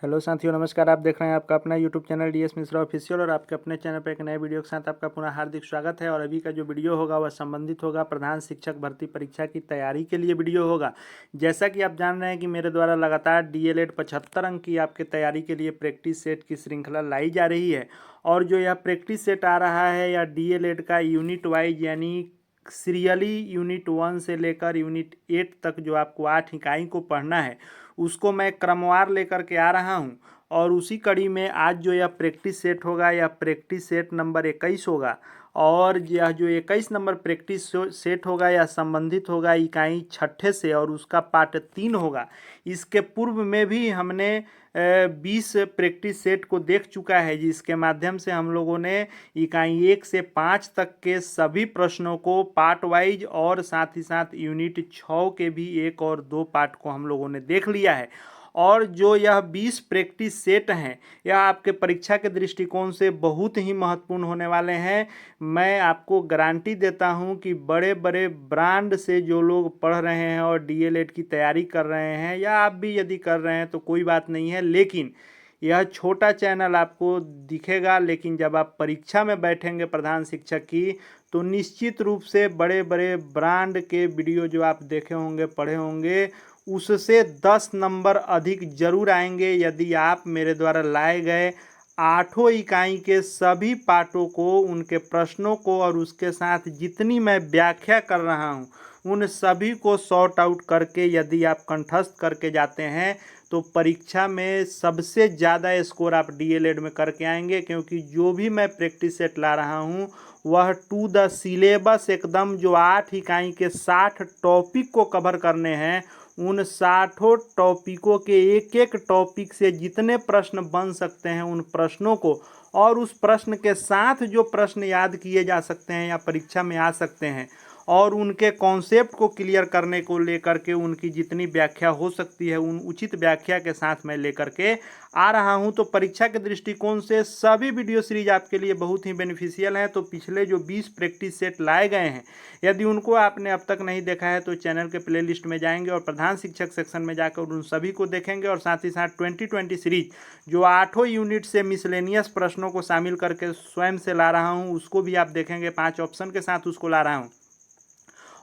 Hello साथियों, नमस्कार। आप देख रहे हैं आपका अपना YouTube channel DS Mishra official और आपके अपने चैनल पर एक नए वीडियो के साथ आपका पुनः हार्दिक स्वागत है। और अभी का जो वीडियो होगा वह संबंधित होगा प्रधान शिक्षक भर्ती परीक्षा की तैयारी के लिए वीडियो होगा। जैसा कि आप जान रहे हैं कि मेरे द्वारा लगातार डीएलएड 75 अंक की आपके तैयारी के लिए प्रैक्टिस सेट की श्रृंखला लाई जा रही है। और जो यह प्रैक्टिस सेट आ रहा है या डीएलएड का यूनिट वाइज यानी सीरियली यूनिट 1 से लेकर यूनिट 8 तक जो आपको 8 इकाई को पढ़ना है उसको मैं क्रमवार लेकर के आ रहा हूं। और उसी कड़ी में आज जो यह प्रैक्टिस सेट होगा यह प्रैक्टिस सेट नंबर 21 होगा। और यह जो 21 नंबर प्रैक्टिस सेट होगा यह संबंधित होगा इकाई 6 से और उसका पार्ट 3 होगा। इसके पूर्व में भी हमने 20 प्रैक्टिस सेट को देख चुका है, जिसके माध्यम से हम लोगों ने इकाई 1 से 5 तक के सभी प्रश्नों को पार्ट वाइज और साथ ही साथ यूनिट 6 के भी 1 और 2 पार्ट को हम लोगों ने देख लिया है। और जो यह 20 प्रैक्टिस सेट हैं यह आपके परीक्षा के दृष्टिकोण से बहुत ही महत्वपूर्ण होने वाले हैं। मैं आपको गारंटी देता हूं कि बड़े बड़े ब्रांड से जो लोग पढ़ रहे हैं और डीएलएड की तैयारी कर रहे हैं या आप भी यदि कर रहे हैं तो कोई बात नहीं है, लेकिन यह छोटा चैनल आपको दिखेगा, लेकिन जब आप परीक्षा में बैठेंगे प्रधान शिक्षक की तो निश्चित रूप से बड़े बड़े ब्रांड के वीडियो जो आप देखे होंगे पढ़े होंगे उससे 10 नंबर अधिक जरूर आएंगे यदि आप मेरे द्वारा लाए गए 8 इकाई के सभी पाठों को, उनके प्रश्नों को और उसके साथ जितनी मैं व्याख्या कर रहा हूँ उन सभी को सॉर्ट आउट करके यदि आप कंठस्थ करके जाते हैं तो परीक्षा में सबसे ज़्यादा स्कोर आप डीएलएड में करके आएंगे। क्योंकि जो भी मैं प्रैक्टिस सेट ला रहा हूँ वह टू द सिलेबस एकदम जो 8 इकाई के 60 टॉपिक को कवर करने हैं उन 60 टॉपिकों के एक एक टॉपिक से जितने प्रश्न बन सकते हैं उन प्रश्नों को और उस प्रश्न के साथ जो प्रश्न याद किए जा सकते हैं या परीक्षा में आ सकते हैं और उनके कॉन्सेप्ट को क्लियर करने को लेकर के उनकी जितनी व्याख्या हो सकती है उन उचित व्याख्या के साथ मैं लेकर के आ रहा हूं। तो परीक्षा के दृष्टिकोण से सभी वीडियो सीरीज आपके लिए बहुत ही बेनिफिशियल है। तो पिछले जो 20 प्रैक्टिस सेट लाए गए हैं यदि उनको आपने अब तक नहीं देखा है तो चैनल के प्लेलिस्ट में जाएंगे और प्रधान शिक्षक सेक्शन में जाकर उन सभी को देखेंगे। और साथ ही साथ 2020 सीरीज जो 8 यूनिट से मिसलेनियस प्रश्नों को शामिल करके स्वयं से ला रहा हूँ उसको भी आप देखेंगे, 5 ऑप्शन के साथ उसको ला रहा हूँ।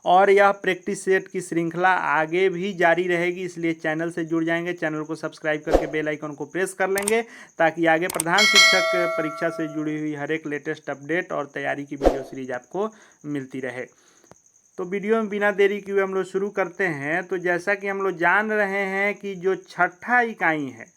और यह प्रैक्टिस सेट की श्रृंखला आगे भी जारी रहेगी, इसलिए चैनल से जुड़ जाएंगे, चैनल को सब्सक्राइब करके बेल आइकन को प्रेस कर लेंगे ताकि आगे प्रधान शिक्षक परीक्षा से जुड़ी हुई हर एक लेटेस्ट अपडेट और तैयारी की वीडियो सीरीज आपको मिलती रहे। तो वीडियो में बिना देरी किए हम लोग शुरू करते हैं। तो जैसा कि हम लोग जान रहे हैं कि जो 6ठा इकाई है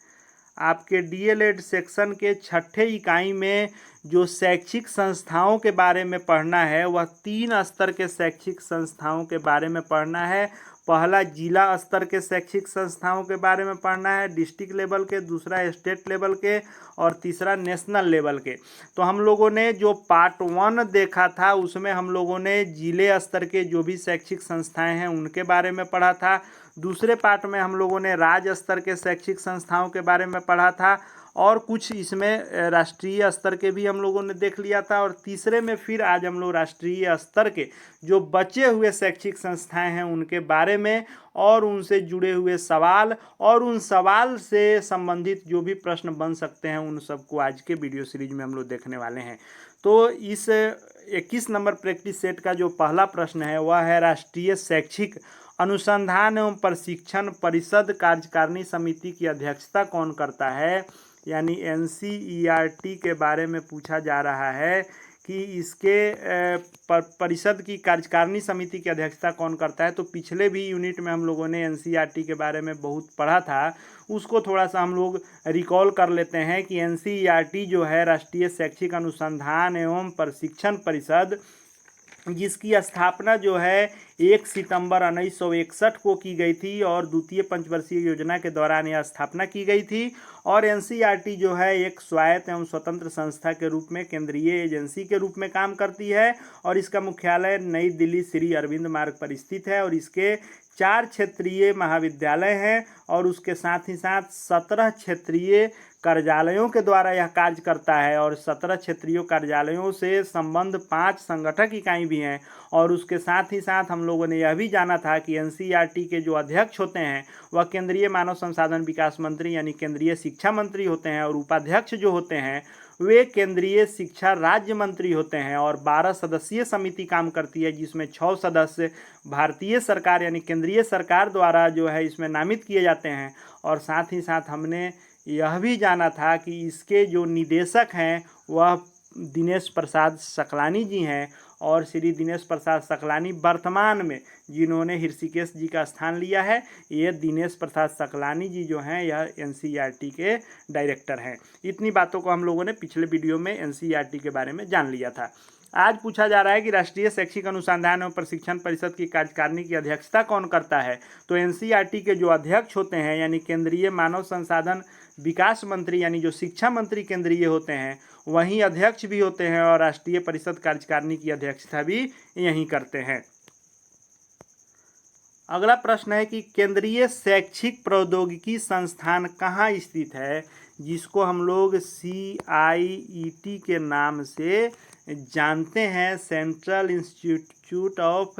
आपके डीएलएड सेक्शन के 6ठे इकाई में जो शैक्षिक संस्थाओं के बारे में पढ़ना है वह 3 स्तर के शैक्षिक संस्थाओं के बारे में पढ़ना है। पहला जिला स्तर के शैक्षिक संस्थाओं के बारे में पढ़ना है, डिस्ट्रिक्ट लेवल के, दूसरा स्टेट लेवल के और तीसरा नेशनल लेवल के। तो हम लोगों ने जो पार्ट 1 देखा था उसमें हम लोगों ने जिले स्तर के जो भी शैक्षिक संस्थाएं हैं उनके बारे में पढ़ा था। दूसरे पार्ट में हम लोगों ने राज्य स्तर के शैक्षिक संस्थाओं के बारे में पढ़ा था और कुछ इसमें राष्ट्रीय स्तर के भी हम लोगों ने देख लिया था। और तीसरे में फिर आज हम लोग राष्ट्रीय स्तर के जो बचे हुए शैक्षिक संस्थाएं हैं उनके बारे में और उनसे जुड़े हुए सवाल और उन सवाल से संबंधित जो भी प्रश्न बन सकते हैं उन सबको आज के वीडियो सीरीज में हम लोग देखने वाले हैं। तो इस 21 नंबर प्रैक्टिस सेट का जो पहला प्रश्न है वह है राष्ट्रीय शैक्षिक अनुसंधान एवं प्रशिक्षण परिषद कार्यकारिणी समिति की अध्यक्षता कौन करता है, यानी एनसीईआरटी के बारे में पूछा जा रहा है कि इसके परिषद की कार्यकारिणी समिति की अध्यक्षता कौन करता है। तो पिछले भी यूनिट में हम लोगों ने एनसीईआरटी के बारे में बहुत पढ़ा था, उसको थोड़ा सा हम लोग रिकॉल कर लेते हैं कि एनसीईआरटी जो है राष्ट्रीय शैक्षिक अनुसंधान एवं प्रशिक्षण परिषद, जिसकी स्थापना जो है 1 सितंबर 1961 को की गई थी और द्वितीय पंचवर्षीय योजना के दौरान यह स्थापना की गई थी। और एनसीईआरटी जो है एक स्वायत्त एवं स्वतंत्र संस्था के रूप में केंद्रीय एजेंसी के रूप में काम करती है और इसका मुख्यालय नई दिल्ली श्री अरविंद मार्ग पर स्थित है। और इसके 4 क्षेत्रीय महाविद्यालय हैं और उसके साथ ही साथ 17 क्षेत्रीय कार्यालयों के द्वारा यह कार्य करता है और 17 क्षेत्रीय कार्यालयों से संबद्ध 5 संगठक इकाई भी हैं। और उसके साथ ही साथ हम लोगों ने यह भी जाना था कि एनसीईआरटी के जो अध्यक्ष होते हैं वह केंद्रीय मानव संसाधन विकास मंत्री यानी केंद्रीय शिक्षा मंत्री होते हैं और उपाध्यक्ष जो होते हैं वे केंद्रीय शिक्षा राज्य मंत्री होते हैं। और 12 सदस्यीय समिति काम करती है जिसमें 6 सदस्य भारतीय सरकार यानी केंद्रीय सरकार द्वारा जो है इसमें नामित किए जाते हैं। और साथ ही साथ हमने यह भी जाना था कि इसके जो निदेशक हैं वह दिनेश प्रसाद सकलानी जी हैं और श्री दिनेश प्रसाद सकलानी वर्तमान में जिन्होंने ऋषिकेश जी का स्थान लिया है, ये दिनेश प्रसाद सकलानी जी जो हैं यह एनसीईआरटी के डायरेक्टर हैं। इतनी बातों को हम लोगों ने पिछले वीडियो में एनसीईआरटी के बारे में जान लिया था। आज पूछा जा रहा है कि राष्ट्रीय शैक्षिक अनुसंधान एवं प्रशिक्षण परिषद की कार्यकारिणी की अध्यक्षता कौन करता है। तो एनसीईआरटी के जो अध्यक्ष होते हैं यानी केंद्रीय मानव संसाधन विकास मंत्री यानी जो शिक्षा मंत्री केंद्रीय होते हैं वहीं अध्यक्ष भी होते हैं और राष्ट्रीय परिषद कार्यकारिणी की अध्यक्षता भी यहीं करते हैं। अगला प्रश्न है कि केंद्रीय शैक्षिक प्रौद्योगिकी संस्थान कहाँ स्थित है, जिसको हम लोग CIET के नाम से जानते हैं, central institute of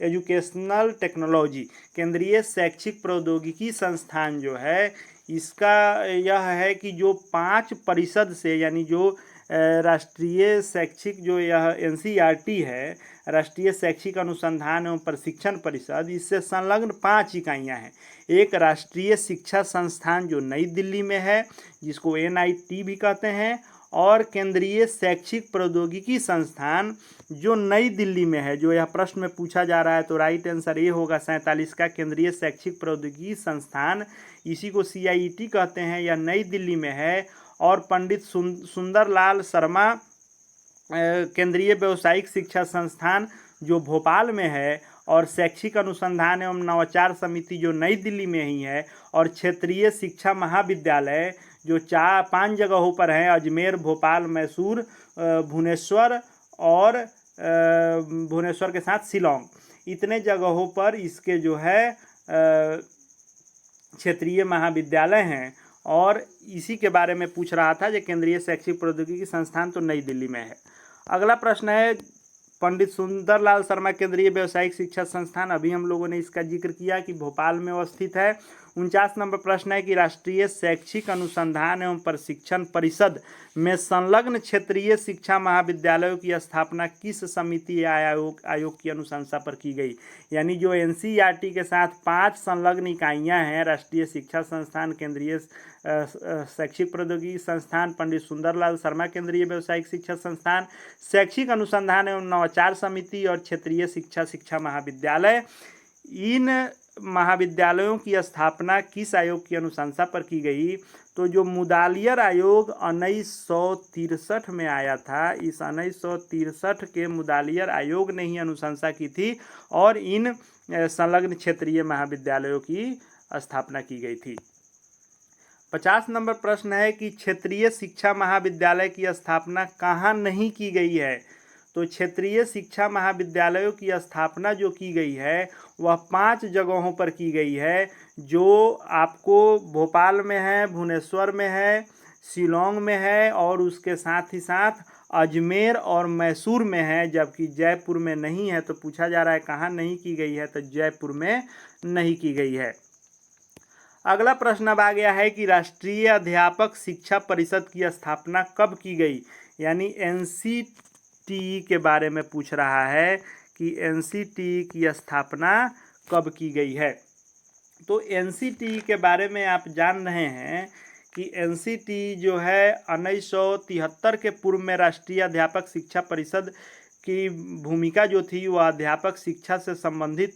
educational technology. केंद्रीय शैक्षिक प्रौद्योगिकी संस्थान जो है इसका यह है कि जो 5 परिषद से यानी जो राष्ट्रीय शैक्षिक जो यह एनसीईआरटी है राष्ट्रीय शैक्षिक अनुसंधान एवं प्रशिक्षण परिषद, इससे संलग्न 5 इकाइयाँ हैं। एक राष्ट्रीय शिक्षा संस्थान जो नई दिल्ली में है जिसको NIT भी कहते हैं, और केंद्रीय शैक्षिक प्रौद्योगिकी संस्थान जो नई दिल्ली में है। जो यह प्रश्न में पूछा जा रहा है तो राइट आंसर ये होगा 47 का, केंद्रीय शैक्षिक प्रौद्योगिकी संस्थान, इसी को CIET कहते हैं, यह नई दिल्ली में है। और पंडित सुंदरलाल शर्मा केंद्रीय व्यावसायिक शिक्षा संस्थान जो भोपाल में है, और शैक्षिक अनुसंधान एवं नवाचार समिति जो नई दिल्ली में ही है, और क्षेत्रीय शिक्षा महाविद्यालय जो 5 जगहों पर हैं, अजमेर, भोपाल, मैसूर, भुवनेश्वर और भुवनेश्वर के साथ शिलोंग, इतने जगहों पर इसके जो है क्षेत्रीय महाविद्यालय हैं। और इसी के बारे में पूछ रहा था जो केंद्रीय शैक्षिक प्रौद्योगिकी संस्थान तो नई दिल्ली में है। अगला प्रश्न है पंडित सुंदरलाल शर्मा केंद्रीय व्यावसायिक शिक्षा संस्थान, अभी हम लोगों ने इसका जिक्र किया कि भोपाल में अवस्थित है। 49 नंबर प्रश्न है कि राष्ट्रीय शैक्षिक अनुसंधान एवं प्रशिक्षण परिषद में संलग्न क्षेत्रीय शिक्षा महाविद्यालयों की स्थापना किस समिति या आयोग की अनुशंसा पर की गई। यानी जो एनसीईआरटी के साथ 5 संलग्न इकाइयां हैं, राष्ट्रीय शिक्षा संस्थान, केंद्रीय शैक्षिक प्रौद्योगिकी संस्थान, पंडित सुंदरलाल शर्मा केंद्रीय व्यावसायिक शिक्षा संस्थान, शैक्षिक अनुसंधान एवं नवाचार समिति और क्षेत्रीय शिक्षा महाविद्यालय, इन महाविद्यालयों की स्थापना किस आयोग की अनुशंसा पर की गई। तो जो मुदालियर आयोग 1963 में आया था, इस 1963 के मुदालियर आयोग ने ही अनुशंसा की थी और इन संलग्न क्षेत्रीय महाविद्यालयों की स्थापना की गई थी। 50 नंबर प्रश्न है कि क्षेत्रीय शिक्षा महाविद्यालय की स्थापना कहाँ नहीं की गई है। तो क्षेत्रीय शिक्षा महाविद्यालयों की स्थापना जो की गई है वह 5 जगहों पर की गई है, जो आपको भोपाल में है, भुवनेश्वर में है, शिलोंग में है और उसके साथ ही साथ अजमेर और मैसूर में है, जबकि जयपुर में नहीं है। तो पूछा जा रहा है कहाँ नहीं की गई है, तो जयपुर में नहीं की गई है। अगला प्रश्न अब आ गया है कि राष्ट्रीय अध्यापक शिक्षा परिषद की स्थापना कब की गई। यानी NCTE के बारे में पूछ रहा है कि NCTE की स्थापना कब की गई है। तो NCTE के बारे में आप जान रहे हैं कि NCTE जो है 1973 के पूर्व में राष्ट्रीय अध्यापक शिक्षा परिषद की भूमिका जो थी वह अध्यापक शिक्षा से संबंधित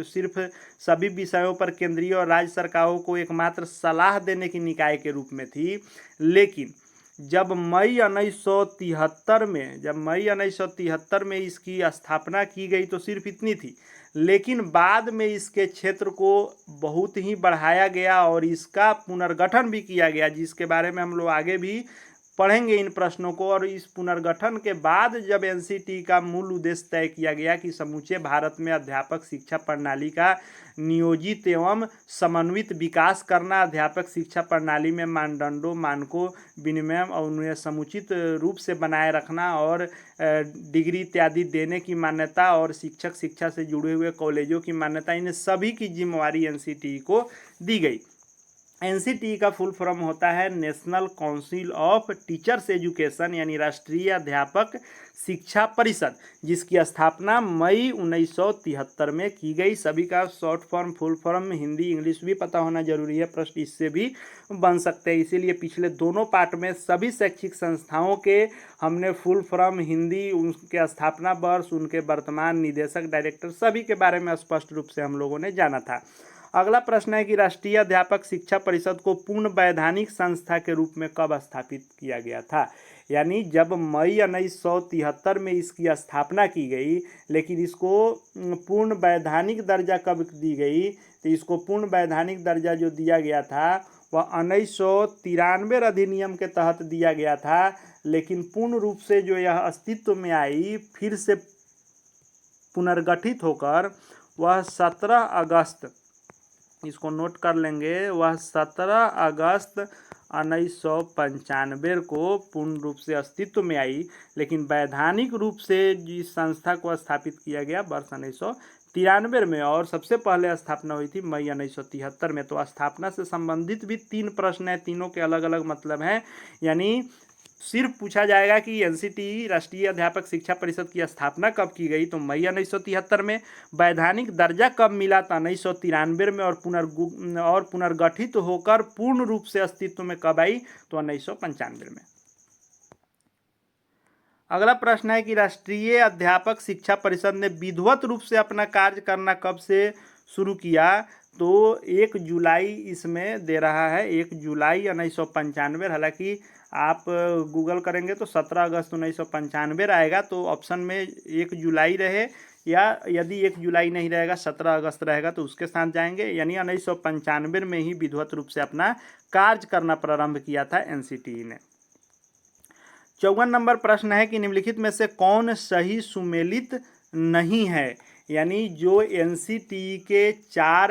सिर्फ सभी विषयों पर केंद्रीय और राज्य सरकारों को एकमात्र सलाह देने की निकाय के रूप में थी। लेकिन जब मई 1973 में इसकी स्थापना की गई तो सिर्फ इतनी थी, लेकिन बाद में इसके क्षेत्र को बहुत ही बढ़ाया गया और इसका पुनर्गठन भी किया गया, जिसके बारे में हम लोग आगे भी पढ़ेंगे इन प्रश्नों को। और इस पुनर्गठन के बाद जब एनसीटी का मूल उद्देश्य तय किया गया कि समूचे भारत में अध्यापक शिक्षा प्रणाली का नियोजित एवं समन्वित विकास करना, अध्यापक शिक्षा प्रणाली में मानदंडों, मानकों, विनियम और उन्हें समुचित रूप से बनाए रखना और डिग्री इत्यादि देने की मान्यता और शिक्षक शिक्षा से जुड़े हुए कॉलेजों की मान्यता, इन सभी की जिम्मेवारी एनसीटी को दी गई। एनसीटी का फुल फॉर्म होता है national council of teachers education, यानी राष्ट्रीय अध्यापक शिक्षा परिषद, जिसकी स्थापना मई 1973 में की गई। सभी का short form, full form, Hindi English भी पता होना जरूरी है, प्रश्न इससे भी बन सकते हैं। इसीलिए पिछले दोनों पार्ट में सभी शैक्षिक संस्थाओं के हमने फुल फॉर्म, हिंदी, उनके स्थापना वर्ष, उनके वर्तमान निदेशक, डायरेक्टर, सभी के बारे में स्पष्ट रूप से हम लोगों ने जाना था। अगला प्रश्न है कि राष्ट्रीय अध्यापक शिक्षा परिषद को पूर्ण वैधानिक संस्था के रूप में कब स्थापित किया गया था। यानी जब मई 1973 में इसकी स्थापना की गई, लेकिन इसको पूर्ण वैधानिक दर्जा कब दी गई, तो इसको पूर्ण वैधानिक दर्जा जो दिया गया था वह 1993 अधिनियम के तहत दिया गया था। लेकिन पूर्ण रूप से जो यह अस्तित्व में आई, फिर से पुनर्गठित होकर, वह 17 अगस्त, इसको नोट कर लेंगे, वह 17 अगस्त 1995 को पूर्ण रूप से अस्तित्व में आई। लेकिन वैधानिक रूप से जिस संस्था को स्थापित किया गया वर्ष 1993 में, और सबसे पहले स्थापना हुई थी मई 1973 में। तो स्थापना से संबंधित भी 3 प्रश्न हैं, तीनों के अलग अलग मतलब हैं। यानी सिर्फ पूछा जाएगा कि एनसीटी राष्ट्रीय अध्यापक शिक्षा परिषद की स्थापना कब की गई, तो मई 1973 में। वैधानिक दर्जा कब मिला, था 1993 में। और पुनर्गठित होकर पूर्ण रूप से अस्तित्व में कब आई, तो 1995 में। अगला प्रश्न है कि राष्ट्रीय अध्यापक शिक्षा परिषद ने विधिवत रूप से अपना कार्य करना कब से शुरू किया, तो 1 जुलाई इसमें दे रहा है, 1 जुलाई 1995। हालांकि आप गूगल करेंगे तो 17 अगस्त 1995 आएगा, तो ऑप्शन में 1 जुलाई रहे, या यदि 1 जुलाई नहीं रहेगा 17 अगस्त रहेगा तो उसके साथ जाएंगे। यानी 1995 में ही विधिवत रूप से अपना कार्य करना प्रारंभ किया था एनसीटी ने। 54 नंबर प्रश्न है कि निम्नलिखित में से कौन सही सुमेलित नहीं है। यानी जो एनसीटी के 4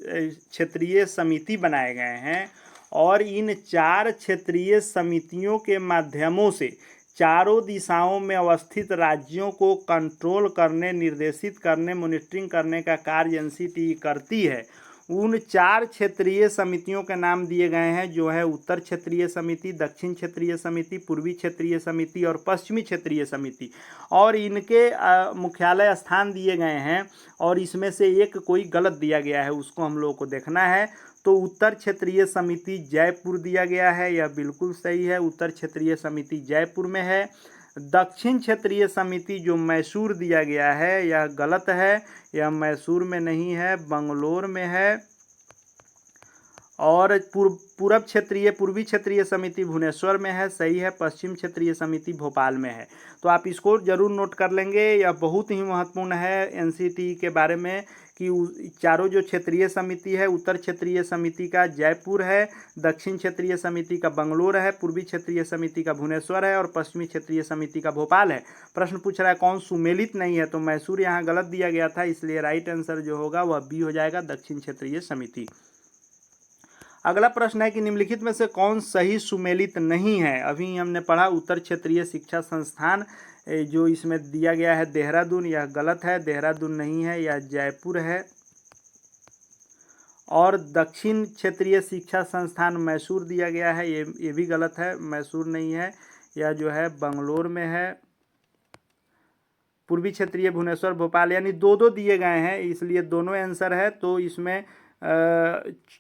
क्षेत्रीय समिति बनाए गए हैं, और इन 4 क्षेत्रीय समितियों के माध्यमों से चारों दिशाओं में अवस्थित राज्यों को कंट्रोल करने, निर्देशित करने, मॉनिटरिंग करने का कार्य एनसीटी करती है। उन 4 क्षेत्रीय समितियों के नाम दिए गए हैं, जो है उत्तर क्षेत्रीय समिति, दक्षिण क्षेत्रीय समिति, पूर्वी क्षेत्रीय समिति और पश्चिमी क्षेत्रीय समिति। और इनके मुख्यालय स्थान दिए गए हैं, और इसमें से एक कोई गलत दिया गया है, उसको हम लोगों को देखना है। तो उत्तर क्षेत्रीय समिति जयपुर दिया गया है, यह बिल्कुल सही है, उत्तर क्षेत्रीय समिति जयपुर में है। दक्षिण क्षेत्रीय समिति जो मैसूर दिया गया है, यह गलत है, यह मैसूर में नहीं है, बंगलोर में है। और पूर्वी क्षेत्रीय समिति भुवनेश्वर में है, सही है। पश्चिम क्षेत्रीय समिति भोपाल में है। तो आप इसको जरूर नोट कर लेंगे, यह बहुत ही महत्वपूर्ण है एनसीटी के बारे में, कि चारों जो क्षेत्रीय समिति है, उत्तर क्षेत्रीय समिति का जयपुर है, दक्षिण क्षेत्रीय समिति का बंगलोर है, पूर्वी क्षेत्रीय समिति का भुवनेश्वर है, और पश्चिमी क्षेत्रीय समिति का भोपाल है। प्रश्न पूछ रहा है कौन सुमेलित नहीं है, तो मैसूर यहाँ गलत दिया गया था, इसलिए राइट आंसर जो होगा वह बी हो जाएगा, दक्षिण क्षेत्रीय समिति। अगला प्रश्न है कि निम्नलिखित में से कौन सही सुमेलित नहीं है। अभी हमने पढ़ा उत्तर क्षेत्रीय शिक्षा संस्थान, जो इसमें दिया गया है देहरादून, यह गलत है, देहरादून नहीं है, यह जयपुर है। और दक्षिण क्षेत्रीय शिक्षा संस्थान मैसूर दिया गया है, ये भी गलत है, मैसूर नहीं है, यह जो है बंगलोर में है। पूर्वी क्षेत्रीय भुवनेश्वर भोपाल, यानी 2-2 दिए गए हैं, इसलिए दोनों आंसर है। तो इसमें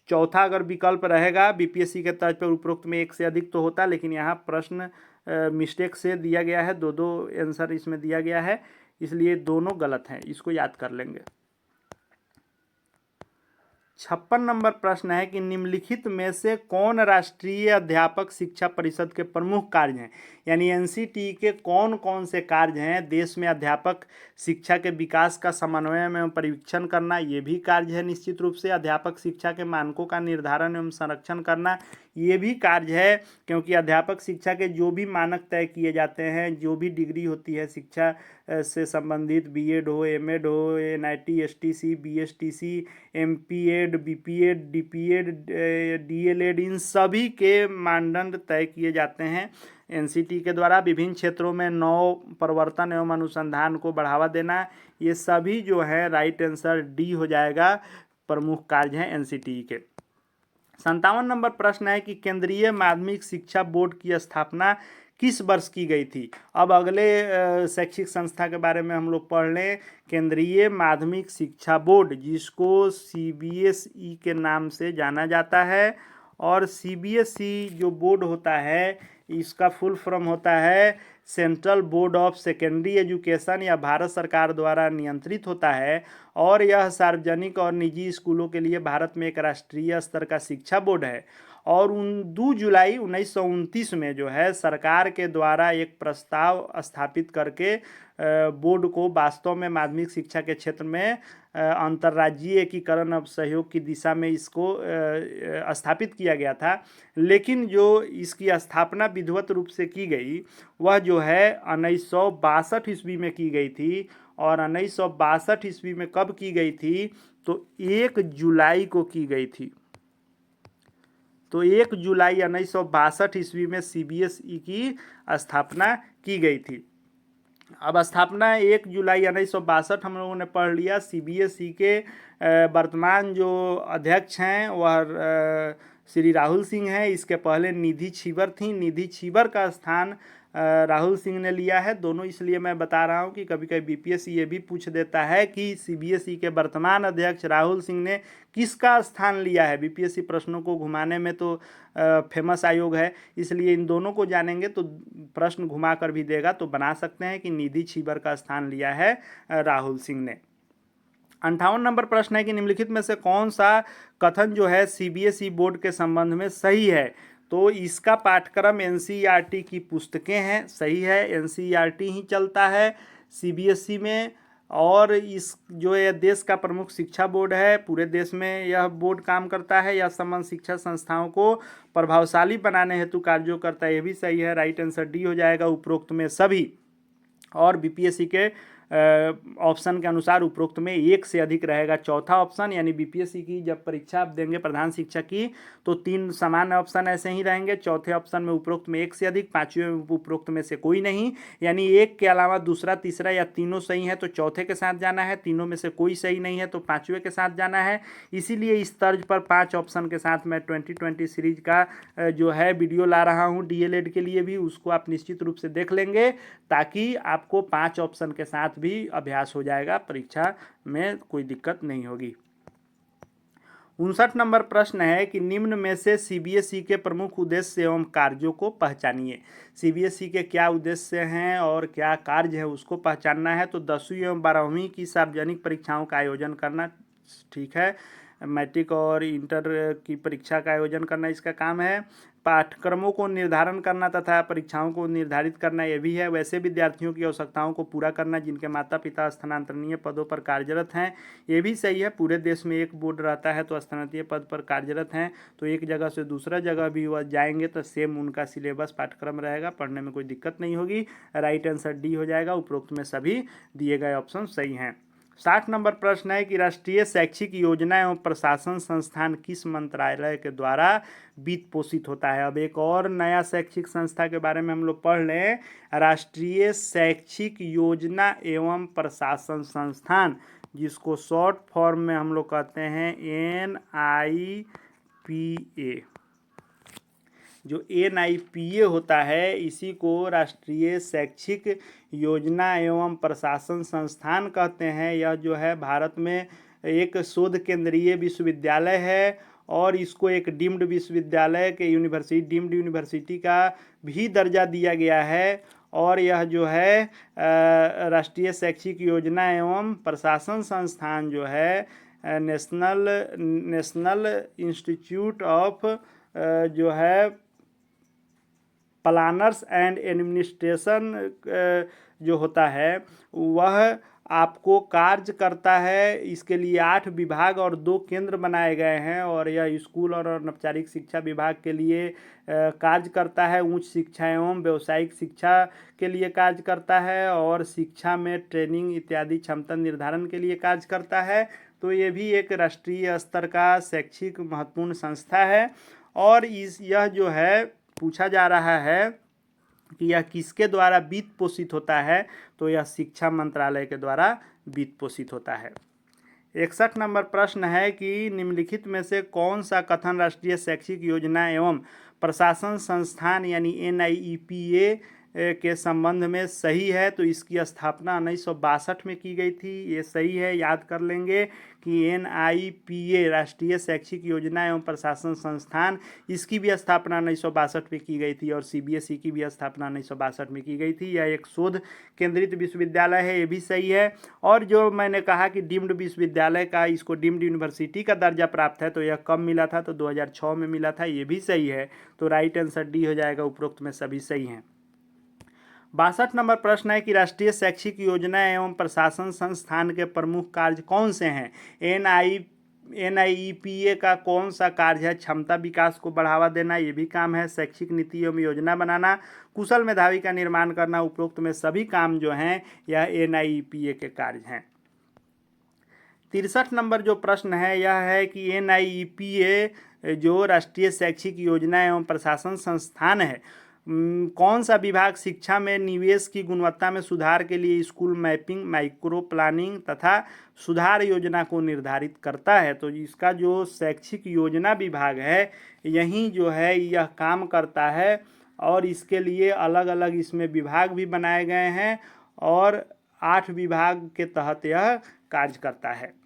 चौथा अगर विकल्प रहेगा बीपीएससी के तर्ज पर, उपरोक्त में एक से अधिक तो होता, लेकिन यहाँ प्रश्न मिस्टेक से दिया गया है, 2-2 आंसर इसमें दिया गया है, इसलिए दोनों गलत हैं, इसको याद कर लेंगे। 56 नंबर प्रश्न है कि निम्नलिखित में से कौन राष्ट्रीय अध्यापक शिक्षा परिषद के प्रमुख कार्य हैं। यानी एनसीटी के कौन कौन से कार्य हैं। देश में अध्यापक शिक्षा के विकास का समन्वय एवं परीक्षण करना, ये भी कार्य है निश्चित रूप से। अध्यापक शिक्षा के मानकों का निर्धारण एवं संरक्षण करना, ये भी कार्य है, क्योंकि अध्यापक शिक्षा के जो भी मानक तय किए जाते हैं, जो भी डिग्री होती है शिक्षा से संबंधित, बीएड हो, एमएड हो, NIT, STC, BSTC, MPEd, BPEd, DPEd, DElEd, इन सभी के मानदंड तय किए जाते हैं एनसीटी के द्वारा। विभिन्न क्षेत्रों में नव प्रवर्तन एवं अनुसंधान को बढ़ावा देना, ये सभी जो है राइट आंसर डी हो जाएगा, प्रमुख कार्य हैं एनसीटी के। 57 नंबर प्रश्न है कि केंद्रीय माध्यमिक शिक्षा बोर्ड की स्थापना किस वर्ष की गई थी। अब अगले शैक्षिक संस्था के बारे में हम लोग पढ़ लें। केंद्रीय माध्यमिक शिक्षा बोर्ड, जिसको सीबीएसई के नाम से जाना जाता है, और सीबीएसई जो बोर्ड होता है इसका फुल फॉर्म होता है central board of secondary education, या भारत सरकार द्वारा नियंत्रित होता है, और यह सार्वजनिक और निजी स्कूलों के लिए भारत में एक राष्ट्रीय स्तर का शिक्षा बोर्ड है। और 2 जुलाई 1929 में जो है सरकार के द्वारा एक प्रस्ताव स्थापित करके बोर्ड को वास्तव में माध्यमिक शिक्षा के क्षेत्र में अंतर्राज्यीय एकीकरण और सहयोग की दिशा में इसको स्थापित किया गया था। लेकिन जो इसकी स्थापना विधिवत रूप से की गई वह जो है 1962 ईस्वी में की गई थी। और 1962 ईस्वी में कब की गई थी, तो 1 जुलाई को की गई थी। तो 1 जुलाई 1962 ईस्वी में सीबीएसई की स्थापना की गई थी। अब स्थापना 1 जुलाई 1962 हम लोगों ने पढ़ लिया। सीबीएसई के वर्तमान जो अध्यक्ष हैं वह श्री राहुल सिंह हैं। इसके पहले निधि छिबर थी। निधि छिबर का स्थान राहुल सिंह ने लिया है। दोनों इसलिए मैं बता रहा हूं कि कभी कभी बीपीएससी ये भी पूछ देता है कि सीबीएसई के वर्तमान अध्यक्ष राहुल सिंह ने किसका स्थान लिया है। बीपीएससी प्रश्नों को घुमाने में तो फेमस आयोग है, इसलिए इन दोनों को जानेंगे तो प्रश्न घुमा कर भी देगा, तो बना सकते हैं कि निधि छिबर का स्थान लिया है राहुल सिंह ने। 58 नंबर प्रश्न है कि निम्नलिखित में से कौन सा कथन जो है सीबीएसई बोर्ड के संबंध में सही है। तो इसका पाठ्यक्रम एनसीईआरटी की पुस्तकें हैं, सही है, एनसीईआरटी ही चलता है सीबीएसई में। और इस जो ये देश का प्रमुख शिक्षा बोर्ड है, पूरे देश में यह बोर्ड काम करता है, यह संबंध शिक्षा संस्थाओं को प्रभावशाली बनाने हेतु कार्यों करता है, ये भी सही है, राइट आंसर डी हो जाएगा उपरोक्त में सभी। और बीपीएससी के ऑप्शन के अनुसार उपरोक्त में 1 से अधिक रहेगा चौथा ऑप्शन। यानी बीपीएससी की जब परीक्षा आप देंगे प्रधान शिक्षक की तो 3 सामान्य ऑप्शन ऐसे ही रहेंगे। चौथे ऑप्शन में उपरोक्त में 1 से अधिक, पांचवें में उपरोक्त में से कोई नहीं। यानी 1 के अलावा दूसरा, तीसरा या तीनों सही है तो चौथे के साथ जाना है, तीनों में से कोई सही नहीं है तो पांचवें के साथ जाना है। इसीलिए इस तर्ज पर 5 ऑप्शन के साथ मैं 2020 सीरीज का जो है वीडियो ला रहा हूँ डीएलएड के लिए भी, उसको आप निश्चित रूप से देख लेंगे ताकि आपको 5 ऑप्शन के साथ भी अभ्यास हो जाएगा, परीक्षा में कोई दिक्कत नहीं होगी। 59 नंबर प्रश्न है कि निम्न में से सीबीएसई के प्रमुख उद्देश्य एवं कार्यों को पहचानिए। सीबीएसई के क्या उद्देश्य हैं और क्या कार्य है उसको पहचानना है। तो 10वीं एवं 12वीं की सार्वजनिक परीक्षाओं का आयोजन करना, ठीक है, मैट्रिक और इंटर की परीक्षा का आयोजन करना इसका काम है। पाठ्यक्रमों को निर्धारण करना तथा परीक्षाओं को निर्धारित करना ये भी है। वैसे विद्यार्थियों की आवश्यकताओं को पूरा करना जिनके माता पिता स्थानांतरणीय पदों पर कार्यरत हैं, ये भी सही है। पूरे देश में एक बोर्ड रहता है तो स्थानांतरणीय पद पर कार्यरत हैं तो एक जगह से दूसरा जगह भी वह जाएंगे तो सेम उनका सिलेबस पाठ्यक्रम रहेगा, पढ़ने में कोई दिक्कत नहीं होगी। राइट आंसर डी हो जाएगा, उपरोक्त में सभी दिए गए ऑप्शन सही हैं। 60 नंबर प्रश्न है कि राष्ट्रीय शैक्षिक योजना एवं प्रशासन संस्थान किस मंत्रालय के द्वारा वित्त पोषित होता है। अब एक और नया शैक्षिक संस्था के बारे में हम लोग पढ़ लें। राष्ट्रीय शैक्षिक योजना एवं प्रशासन संस्थान, जिसको शॉर्ट फॉर्म में हम लोग कहते हैं NIPA। जो NIPA होता है इसी को राष्ट्रीय शैक्षिक योजना एवं प्रशासन संस्थान कहते हैं। यह जो है भारत में एक शोध केंद्रीय विश्वविद्यालय है और इसको एक डीम्ड विश्वविद्यालय के डीम्ड यूनिवर्सिटी का भी दर्जा दिया गया है। और यह जो है राष्ट्रीय शैक्षिक योजना एवं प्रशासन संस्थान जो है नेशनल इंस्टीट्यूट ऑफ जो है प्लानर्स एंड एडमिनिस्ट्रेशन जो होता है वह आपको कार्य करता है। इसके लिए 8 विभाग और 2 केंद्र बनाए गए हैं और यह स्कूल और अनौपचारिक शिक्षा विभाग के लिए कार्य करता है। उच्च शिक्षा एवं व्यावसायिक शिक्षा के लिए कार्य करता है और शिक्षा में ट्रेनिंग इत्यादि क्षमता निर्धारण के लिए कार्य करता है। तो ये भी एक राष्ट्रीय स्तर का शैक्षिक महत्वपूर्ण संस्था है। और यह जो है पूछा जा रहा है कि यह किसके द्वारा वित्त पोषित होता है, तो यह शिक्षा मंत्रालय के द्वारा वित्त पोषित होता है। 61 नंबर प्रश्न है कि निम्नलिखित में से कौन सा कथन राष्ट्रीय शैक्षिक योजना एवं प्रशासन संस्थान यानी NIEPA के संबंध में सही है। तो इसकी स्थापना 1962 में की गई थी, ये सही है, याद कर लेंगे कि NIEPA राष्ट्रीय शैक्षिक योजना एवं प्रशासन संस्थान, इसकी भी स्थापना 1962 में की गई थी और CBSE की भी स्थापना 1962 में की गई थी। यह एक शोध केंद्रित विश्वविद्यालय है, ये भी सही है। और जो मैंने कहा कि डीम्ड विश्वविद्यालय का इसको डीम्ड यूनिवर्सिटी का दर्जा प्राप्त है, तो यह कब मिला था, तो 2006 में मिला था, ये भी सही है। तो राइट आंसर डी हो जाएगा, उपरोक्त में सभी सही हैं। 62 नंबर प्रश्न है कि राष्ट्रीय शैक्षिक योजना एवं प्रशासन संस्थान के प्रमुख कार्य कौन से हैं। NIEPA का कौन सा कार्य है, क्षमता विकास को बढ़ावा देना, ये भी काम है। शैक्षिक नीति एवं योजना बनाना, कुशल मेधावी का निर्माण करना, उपरोक्त में सभी काम जो हैं यह NIEPA के कार्य हैं। 63 नंबर जो प्रश्न है यह है कि NIEPA जो राष्ट्रीय शैक्षिक योजना एवं प्रशासन संस्थान है, कौन सा विभाग शिक्षा में निवेश की गुणवत्ता में सुधार के लिए स्कूल मैपिंग, माइक्रो प्लानिंग तथा सुधार योजना को निर्धारित करता है। तो इसका जो शैक्षिक योजना विभाग है यही जो है यह काम करता है और इसके लिए अलग अलग इसमें विभाग भी बनाए गए हैं और 8 विभाग के तहत यह कार्य करता है।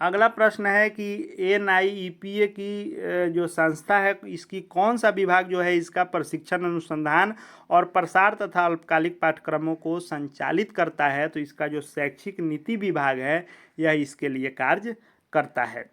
अगला प्रश्न है कि NIEPA की जो संस्था है इसकी कौन सा विभाग जो है इसका प्रशिक्षण, अनुसंधान और प्रसार तथा अल्पकालिक पाठ्यक्रमों को संचालित करता है। तो इसका जो शैक्षिक नीति विभाग है यह इसके लिए कार्य करता है।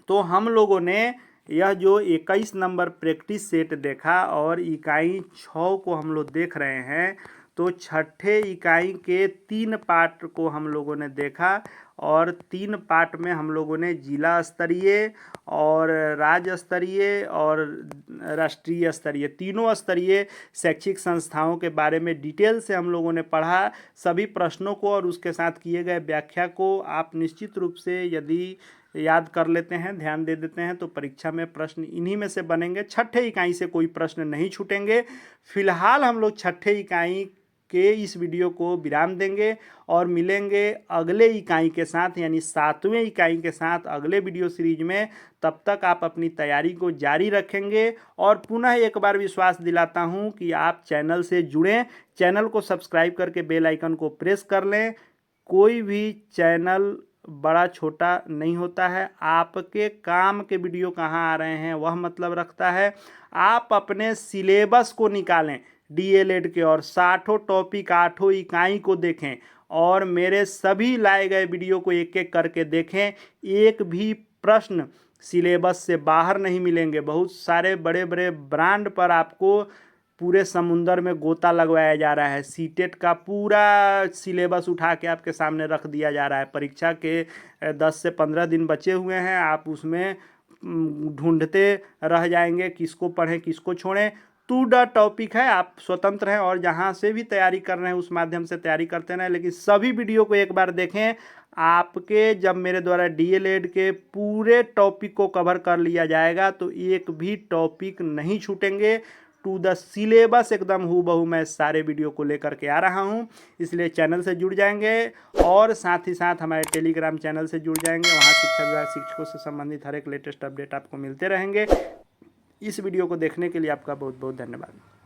तो हम लोगों ने यह जो 21 नंबर प्रैक्टिस सेट देखा और इकाई 6 को हम लोग देख रहे हैं। तो छठे इकाई के 3 पार्ट को हम लोगों ने देखा और 3 पार्ट में हम लोगों ने जिला स्तरीय और राज्य स्तरीय और राष्ट्रीय स्तरीय, तीनों स्तरीय शैक्षिक संस्थाओं के बारे में डिटेल से हम लोगों ने पढ़ा। सभी प्रश्नों को और उसके साथ किए गए व्याख्या को आप निश्चित रूप से यदि याद कर लेते हैं, ध्यान दे देते हैं, तो परीक्षा में प्रश्न इन्हीं में से बनेंगे। छठे इकाई से कोई प्रश्न नहीं छूटेंगे। फिलहाल हम लोग छठे इकाई के इस वीडियो को विराम देंगे और मिलेंगे अगले इकाई के साथ यानी 7वें इकाई के साथ अगले वीडियो सीरीज में। तब तक आप अपनी तैयारी को जारी रखेंगे और पुनः एक बार विश्वास दिलाता हूं कि आप चैनल से जुड़ें, चैनल को सब्सक्राइब करके बेल आइकन को प्रेस कर लें। कोई भी चैनल बड़ा छोटा नहीं होता है, आपके काम के वीडियो कहाँ आ रहे हैं वह मतलब रखता है। आप अपने सिलेबस को निकालें DLED के और 60 टॉपिक 8 इकाई को देखें और मेरे सभी लाए गए वीडियो को एक एक करके देखें। एक भी प्रश्न सिलेबस से बाहर नहीं मिलेंगे। बहुत सारे बड़े बड़े ब्रांड पर आपको पूरे समुंदर में गोता लगवाया जा रहा है। सीटेट का पूरा सिलेबस उठा के आपके सामने रख दिया जा रहा है। परीक्षा के 10 से 15 दिन बचे हुए हैं, आप उसमें ढूंढते रह जाएंगे किसको पढ़ें किसको छोड़ें। टू द टॉपिक है, आप स्वतंत्र हैं और जहां से भी तैयारी कर रहे हैं उस माध्यम से तैयारी करते रहें, लेकिन सभी वीडियो को एक बार देखें। आपके जब मेरे द्वारा DLED के पूरे टॉपिक को कवर कर लिया जाएगा तो एक भी टॉपिक नहीं छूटेंगे। टू द सिलेबस एकदम हूबहू मैं सारे वीडियो को लेकर के आ रहा हूं, इसलिए चैनल से जुड़ जाएंगे और साथ ही साथ हमारे टेलीग्राम चैनल से जुड़ जाएंगे। वहां शिक्षा विभाग शिक्षकों से संबंधित हर एक लेटेस्ट अपडेट आपको मिलते रहेंगे। इस वीडियो को देखने के लिए आपका बहुत बहुत धन्यवाद।